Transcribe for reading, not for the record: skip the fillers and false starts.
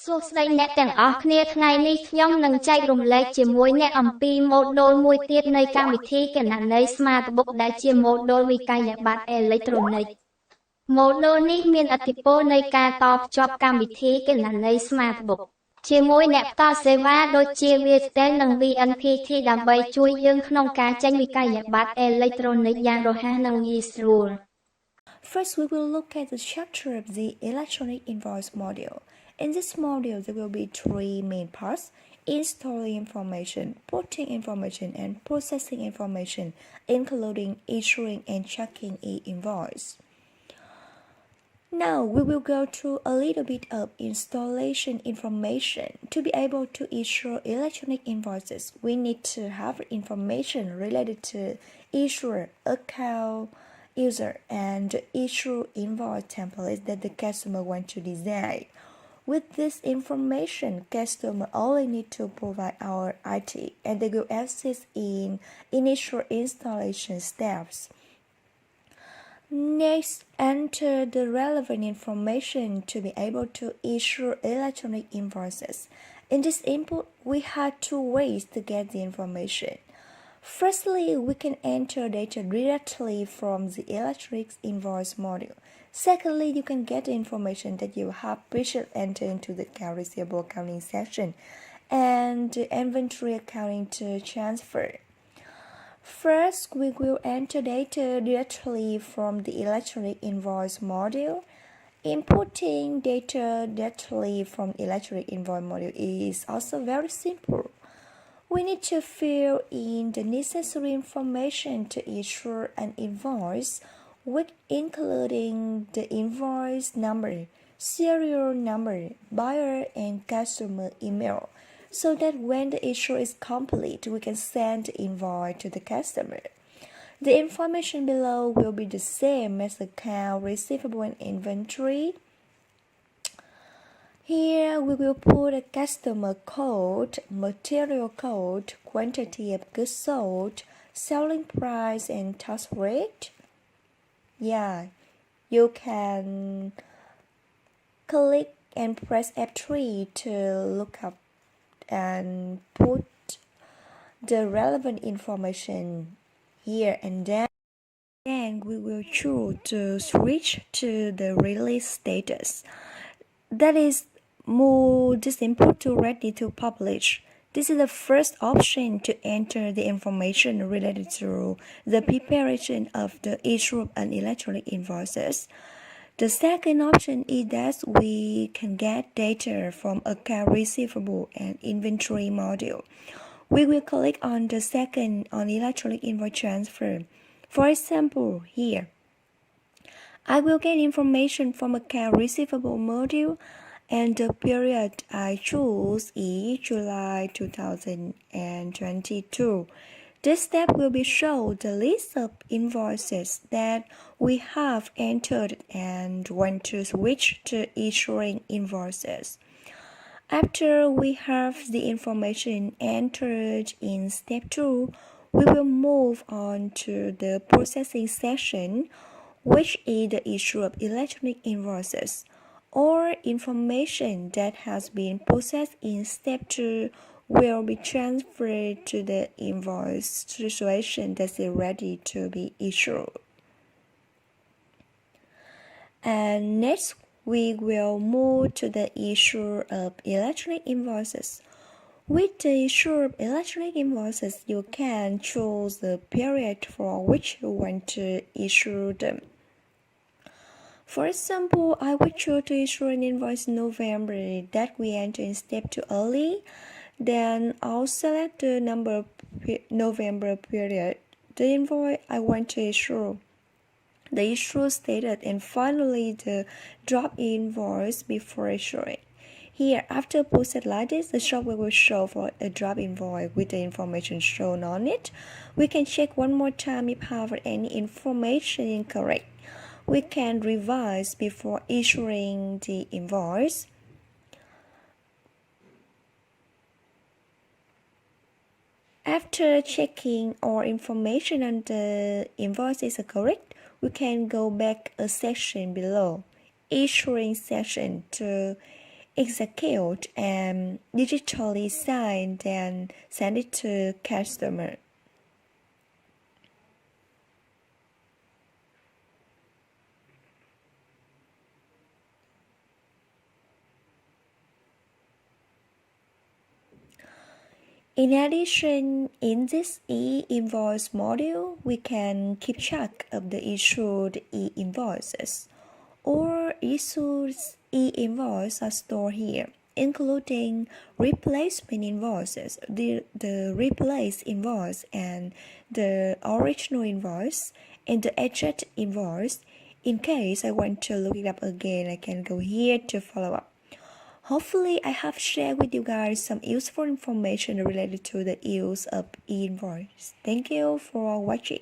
សួស្តីអ្នកទាំងអស់គ្នាថ្ងៃនេះខ្ញុំនឹងចែករំលែកជាមួយអ្នកអំពីម៉ូឌូលមួយទៀតនៃកម្មវិធីគណនេយ្យ SmartBooks ដែលជាម៉ូឌូលវិក័យប័ត្រអេឡិចត្រូនិកម៉ូឌូលនេះមានឥទ្ធិពលនៃការតភ្ជាប់កម្មវិធីគណនេយ្យ SmartBooks ជាមួយអ្នកផ្ដល់សេវាដូចជា VSTEL និង VNPT ដើម្បីជួយយើងក្នុងការចេញវិក័យប័ត្រអេឡិចត្រូនិកយ៉ាងរហ័សនិងងាយស្រួល First, we will look at the structure of the electronic invoice module. In this module, there will be three main parts: installing information, putting information, and processing information, including issuing and checking e-invoice. Now, we will go through a little bit of installation information. To be able to issue electronic invoices, we need to have information related to issuer, account, user, and issue invoice templates that the customer wants to design. With this information, customer only need to provide our IT and they will assist in initial installation steps. Next, enter the relevant information to be able to issue electronic invoices. In this input, we have two ways to get the information. Firstly, we can enter data directly from the electronic invoice module. Secondly, you can get the information that you have previously entered into the account receivable accounting section and the inventory accounting to transfer. First, we will enter data directly from the electronic invoice module. Inputting data directly from electronic invoice module is also very simple. We need to fill in the necessary information to issue an invoice, with including the invoice number, serial number, buyer and customer email, so that when the issue is complete, we can send the invoice to the customer. The information below will be the same as account receivable and inventory. Here we will put a customer code, material code, quantity of goods sold, selling price, and tax rate. Yeah, you can click and press F3 to look up and put the relevant information here, and then we will choose to switch to the release status. That is, move this input to ready to publish. This is the first option to enter the information related to the preparation of the issue of an electronic invoices. The second option is that we can get data from account receivable and inventory module. We will click on the second on electronic invoice transfer. For example, here, I will get information from account receivable module, and the period I choose is July 2022. This step will be show the list of invoices that we have entered and want to switch to issuing invoices. After we have the information entered in step 2, we will move on to the processing section, which is the issue of electronic invoices, or information that has been processed in step 2 will be transferred to the invoice situation that is ready to be issued. And next, we will move to the issue of electronic invoices. With the issue of electronic invoices, you can choose the period for which you want to issue them. For example, I would choose to issue an invoice in November that we enter in step 2 early. Then I'll select the number November period, the invoice I want to issue, the issue status, and finally the drop invoice before issuing. Here, after process like this, the software will show for a drop invoice with the information shown on it. We can check one more time if have any information incorrect. We can revise before issuing the invoice. After checking all information on the invoice is correct, we can go back a section below, issuing section, to execute and digitally sign and send it to customer. In addition, in this e-invoice module, we can keep track of the issued e-invoices. All issued e-invoices are stored here, including replacement invoices, the replaced invoice and the original invoice and the edged invoice. In case I want to look it up again, I can go here to follow up. Hopefully, I have shared with you guys some useful information related to the use of e-invoice. Thank you for watching.